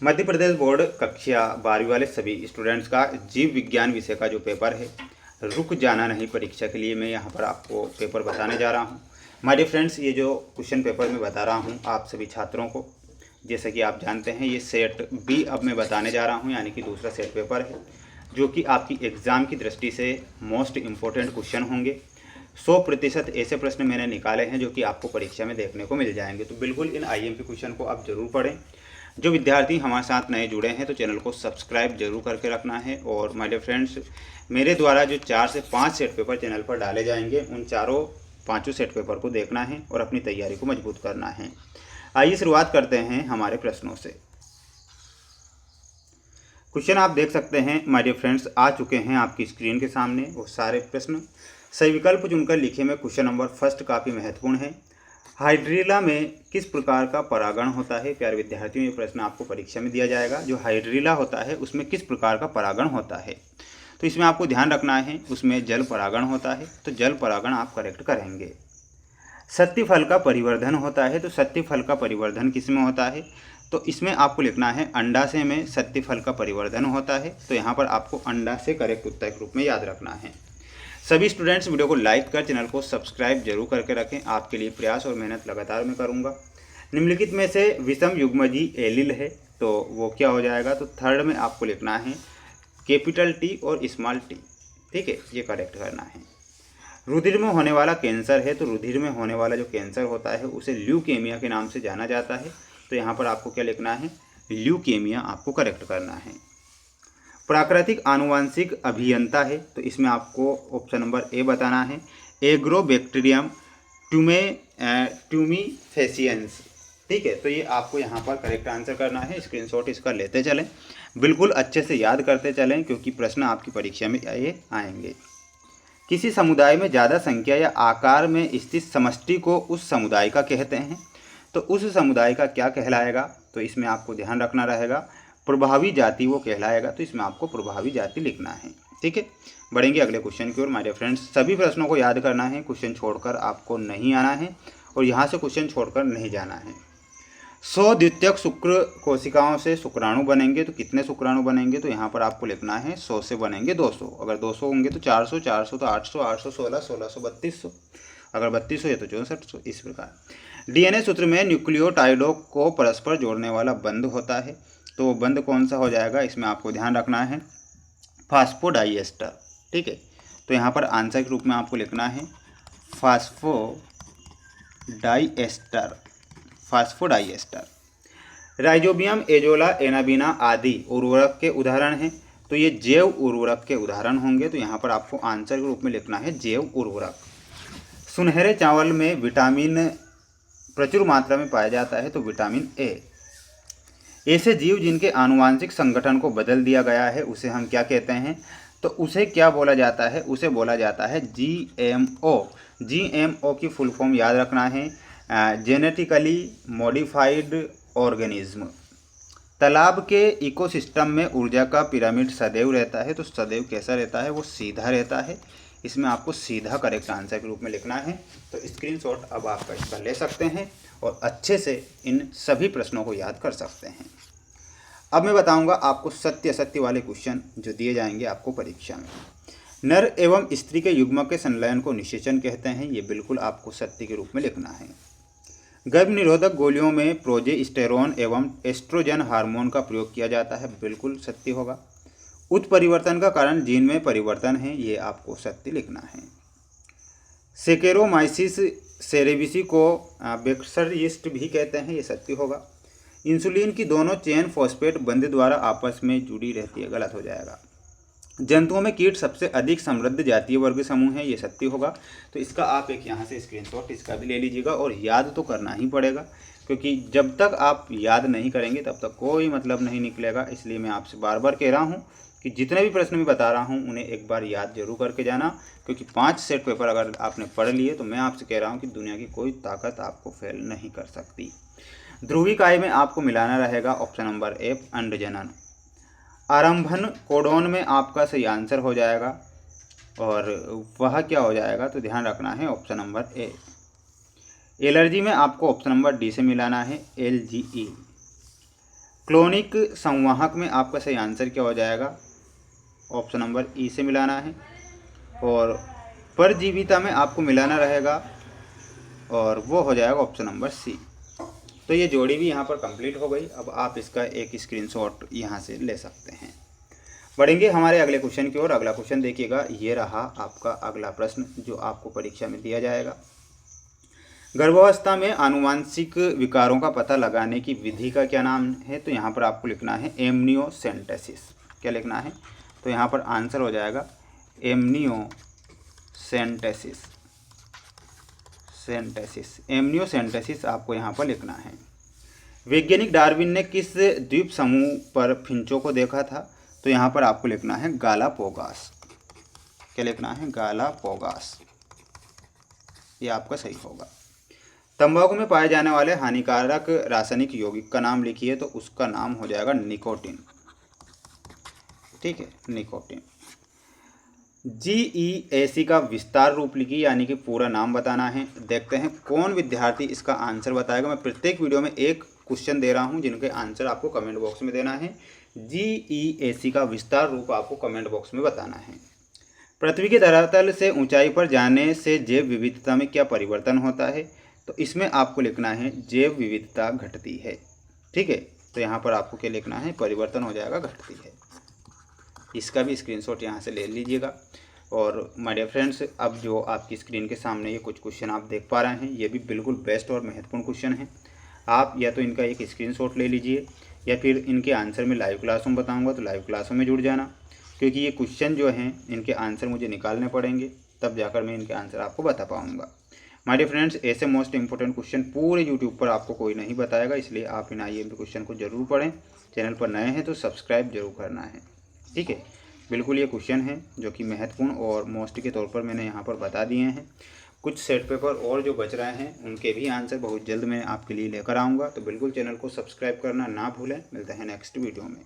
Madhya Pradesh board कक्षा 12वीं वाले सभी स्टूडेंट्स का जीव विज्ञान विषय का जो पेपर है, रुक जाना नहीं परीक्षा के लिए मैं यहाँ पर आपको पेपर बताने जा रहा हूँ। माय डियर फ्रेंड्स, ये जो क्वेश्चन पेपर मैं बता रहा हूँ आप सभी छात्रों को, जैसे कि आप जानते हैं ये सेट बी अब मैं बताने जा रहा हूँ, यानी कि दूसरा सेट पेपर है जो कि आपकी एग्ज़ाम की दृष्टि से मोस्ट इम्पोर्टेंट क्वेश्चन होंगे। 100% ऐसे प्रश्न मैंने निकाले हैं जो कि आपको परीक्षा में देखने को मिल जाएंगे। तो बिल्कुल इन आईएमपी क्वेश्चन को आप ज़रूर पढ़ें। जो विद्यार्थी हमारे साथ नए जुड़े हैं तो चैनल को सब्सक्राइब जरूर करके रखना है। और माय डियर फ्रेंड्स, मेरे द्वारा जो 4 से 5 सेट पेपर चैनल पर डाले जाएंगे उन पाँचों सेट पेपर को देखना है और अपनी तैयारी को मजबूत करना है। आइए शुरुआत करते हैं हमारे प्रश्नों से। क्वेश्चन आप देख सकते हैं माय डियर फ्रेंड्स, आ चुके हैं आपकी स्क्रीन के सामने वो सारे प्रश्न। सही विकल्प चुनकर लिखे में क्वेश्चन नंबर फर्स्ट काफ़ी महत्वपूर्ण है। हाइड्रीला में किस प्रकार का परागण होता है? प्यारे विद्यार्थियों, ये प्रश्न आपको परीक्षा में दिया जाएगा। जो हाइड्रीला होता है उसमें किस प्रकार का परागण होता है? तो इसमें आपको ध्यान रखना है, उसमें जल परागण होता है, तो जल परागण आप करेक्ट करेंगे। सत्य फल का परिवर्धन होता है, तो सत्य फल का परिवर्धन किस में होता है? तो इसमें आपको लिखना है अंडाशय में सत्य फल का परिवर्धन होता है। तो यहाँ पर आपको अंडाशय करेक्ट उत्तर के रूप में याद रखना है। सभी स्टूडेंट्स वीडियो को लाइक कर चैनल को सब्सक्राइब जरूर करके रखें। आपके लिए प्रयास और मेहनत लगातार मैं करूंगा। निम्नलिखित में से विषम युग्मजी एलील है, तो वो क्या हो जाएगा? तो थर्ड में आपको लिखना है कैपिटल टी और स्मॉल टी। ठीक है, ये करेक्ट करना है। रुधिर में होने वाला कैंसर है, तो रुधिर में होने वाला जो कैंसर होता है उसे ल्यूकेमिया के नाम से जाना जाता है। तो यहाँ पर आपको क्या लिखना है? ल्यूकेमिया आपको करेक्ट करना है। प्राकृतिक आनुवंशिक अभियंता है, तो इसमें आपको ऑप्शन नंबर ए बताना है एग्रोबैक्टीरियम ट्यूमीफेसियंस। ठीक है, तो ये आपको यहाँ पर करेक्ट आंसर करना है। स्क्रीनशॉट इसका लेते चलें, बिल्कुल अच्छे से याद करते चलें क्योंकि प्रश्न आपकी परीक्षा में ये आएंगे। किसी समुदाय में ज़्यादा संख्या या आकार में स्थित समष्टि को उस समुदाय का कहते हैं, तो उस समुदाय का क्या कहलाएगा? तो इसमें आपको ध्यान रखना रहेगा प्रभावी जाति वो कहलाएगा। तो इसमें आपको प्रभावी जाति लिखना है। ठीक है, बढ़ेंगे अगले क्वेश्चन की ओर। माय डियर फ्रेंड्स, सभी प्रश्नों को याद करना है, क्वेश्चन छोड़कर आपको नहीं आना है और यहाँ से क्वेश्चन छोड़कर नहीं जाना है। 100 द्वितीयक शुक्र कोशिकाओं से शुक्राणु बनेंगे, तो कितने शुक्राणु बनेंगे? तो यहाँ पर आपको लिखना है 100 से बनेंगे 200। अगर 200 होंगे तो 400, 400 तो 800, 800 16, 1600 3200, अगर 3200 है तो 6400। इस प्रकार डीएनए सूत्र में न्यूक्लियोटाइडों को परस्पर जोड़ने वाला बंध होता है, तो वो बंध कौन सा हो जाएगा? इसमें आपको ध्यान रखना है फास्फोडाइएस्टर। ठीक है, तो यहाँ पर आंसर के रूप में आपको लिखना है फास्फोडाइएस्टर। फास्फोडाइएस्टर। राइजोबियम, एजोला, एनाबिना आदि उर्वरक के उदाहरण हैं, तो ये जैव उर्वरक के उदाहरण होंगे। तो यहाँ पर आपको आंसर के रूप में लिखना है जैव उर्वरक। सुनहरे चावल में विटामिन प्रचुर मात्रा में पाया जाता है, तो विटामिन ए। ऐसे जीव जिनके आनुवांशिक संगठन को बदल दिया गया है उसे हम क्या कहते हैं? तो उसे क्या बोला जाता है? उसे बोला जाता है जीएमओ। जीएमओ की फुल फॉर्म याद रखना है जेनेटिकली मॉडिफाइड ऑर्गेनिज्म। तालाब के इकोसिस्टम में ऊर्जा का पिरामिड सदैव रहता है, तो सदैव कैसा रहता है? वो सीधा रहता है। इसमें आपको सीधा करेक्ट आंसर के रूप में लिखना है। तो स्क्रीनशॉट अब आप इसका ले सकते हैं और अच्छे से इन सभी प्रश्नों को याद कर सकते हैं। अब मैं बताऊंगा आपको सत्य असत्य वाले क्वेश्चन जो दिए जाएंगे आपको परीक्षा में। नर एवं स्त्री के युग्मक के संलयन को निषेचन कहते हैं, ये बिल्कुल आपको सत्य के रूप में लिखना है। गर्भ निरोधक गोलियों में प्रोजेस्टेरोन एवं एस्ट्रोजन हार्मोन का प्रयोग किया जाता है, बिल्कुल सत्य होगा। उत्परिवर्तन का कारण जीन में परिवर्तन है, ये आपको सत्य लिखना है। सेकेरोमाइसिस सेरेविसी को बेक्सर यीस्ट भी कहते हैं, ये सत्य होगा। इंसुलिन की दोनों चेन फॉस्फेट बंध द्वारा आपस में जुड़ी रहती है, गलत हो जाएगा। जंतुओं में कीट सबसे अधिक समृद्ध जातीय वर्ग समूह है, ये सत्य होगा। तो इसका आप एक यहाँ से स्क्रीनशॉट इसका भी ले लीजिएगा और याद तो करना ही पड़ेगा क्योंकि जब तक आप याद नहीं करेंगे तब तक कोई मतलब नहीं निकलेगा। इसलिए मैं आपसे बार बार कह रहा हूँ कि जितने भी प्रश्न मैं बता रहा हूँ उन्हें एक बार याद जरूर करके जाना, क्योंकि 5 सेट पेपर अगर आपने पढ़ लिए तो मैं आपसे कह रहा हूँ कि दुनिया की कोई ताकत आपको फेल नहीं कर सकती। ध्रुविक आय में आपको मिलाना रहेगा ऑप्शन नंबर ए अंडजनन। आरंभन कोडोन में आपका सही आंसर हो जाएगा और वह क्या हो जाएगा? तो ध्यान रखना है ऑप्शन नंबर ए। एलर्जी में आपको ऑप्शन नंबर डी से मिलाना है LGE। क्लोनिक संवाहक में आपका सही आंसर क्या हो जाएगा? ऑप्शन नंबर ई से मिलाना है। और परजीविता में आपको मिलाना रहेगा और वो हो जाएगा ऑप्शन नंबर सी। तो ये जोड़ी भी यहाँ पर कंप्लीट हो गई। अब आप इसका एक स्क्रीनशॉट यहाँ से ले सकते हैं। बढ़ेंगे हमारे अगले क्वेश्चन की ओर। अगला क्वेश्चन देखिएगा, ये रहा आपका अगला प्रश्न जो आपको परीक्षा में दिया जाएगा। गर्भावस्था में आनुवांशिक विकारों का पता लगाने की विधि का क्या नाम है? तो यहाँ पर आपको लिखना है एमनियोसेंटेसिस। क्या लिखना है? तो यहाँ पर आंसर हो जाएगा एमनियोसेंटेसिस। एमनियोसेंटेसिस आपको यहाँ पर लिखना है। वैज्ञानिक डार्विन ने किस द्वीप समूह पर फिंचों को देखा था? तो यहाँ पर आपको लिखना है गालापोगास। क्या लिखना है? गालापोगास। ये आपका सही होगा। तंबाकू में पाए जाने वाले हानिकारक रासायनिक यौगिक का नाम लिखिए। तो उसका नाम हो जाएगा निकोटीन। ठीक है, निकोटीन। GEAC का विस्तार रूप लिखिए, यानी कि पूरा नाम बताना है। देखते हैं कौन विद्यार्थी इसका आंसर बताएगा। मैं प्रत्येक वीडियो में एक क्वेश्चन दे रहा हूं जिनके आंसर आपको कमेंट बॉक्स में देना है। GEAC का विस्तार रूप आपको कमेंट बॉक्स में बताना है। पृथ्वी के धरातल से ऊंचाई पर जाने से जैव विविधता में क्या परिवर्तन होता है? तो इसमें आपको लिखना है जैव विविधता घटती है। ठीक है, तो यहाँ पर आपको क्या लिखना है? परिवर्तन हो जाएगा, घटती है। इसका भी स्क्रीनशॉट यहाँ से ले लीजिएगा। और माय डियर फ्रेंड्स, अब जो आपकी स्क्रीन के सामने ये कुछ क्वेश्चन आप देख पा रहे हैं, ये भी बिल्कुल बेस्ट और महत्वपूर्ण क्वेश्चन है। आप या तो इनका एक स्क्रीनशॉट ले लीजिए या फिर इनके आंसर में लाइव क्लासों में बताऊँगा तो लाइव क्लासों में जुड़ जाना, क्योंकि ये क्वेश्चन जो हैं इनके आंसर मुझे निकालने पड़ेंगे, तब जाकर मैं इनके आंसर आपको बता पाऊँगा। माय डियर फ्रेंड्स, ऐसे मोस्ट इंपॉर्टेंट क्वेश्चन पूरे यूट्यूब पर आपको कोई नहीं बताएगा, इसलिए आप इन IMP क्वेश्चन को जरूर पढ़ें। चैनल पर नए हैं तो सब्सक्राइब जरूर करना है। ठीक है, बिल्कुल ये क्वेश्चन हैं जो कि महत्वपूर्ण और मोस्ट के तौर पर मैंने यहाँ पर बता दिए हैं। कुछ सेट पेपर और जो बच रहे हैं उनके भी आंसर बहुत जल्द मैं आपके लिए लेकर आऊँगा, तो बिल्कुल चैनल को सब्सक्राइब करना ना भूलें। मिलते हैं नेक्स्ट वीडियो में।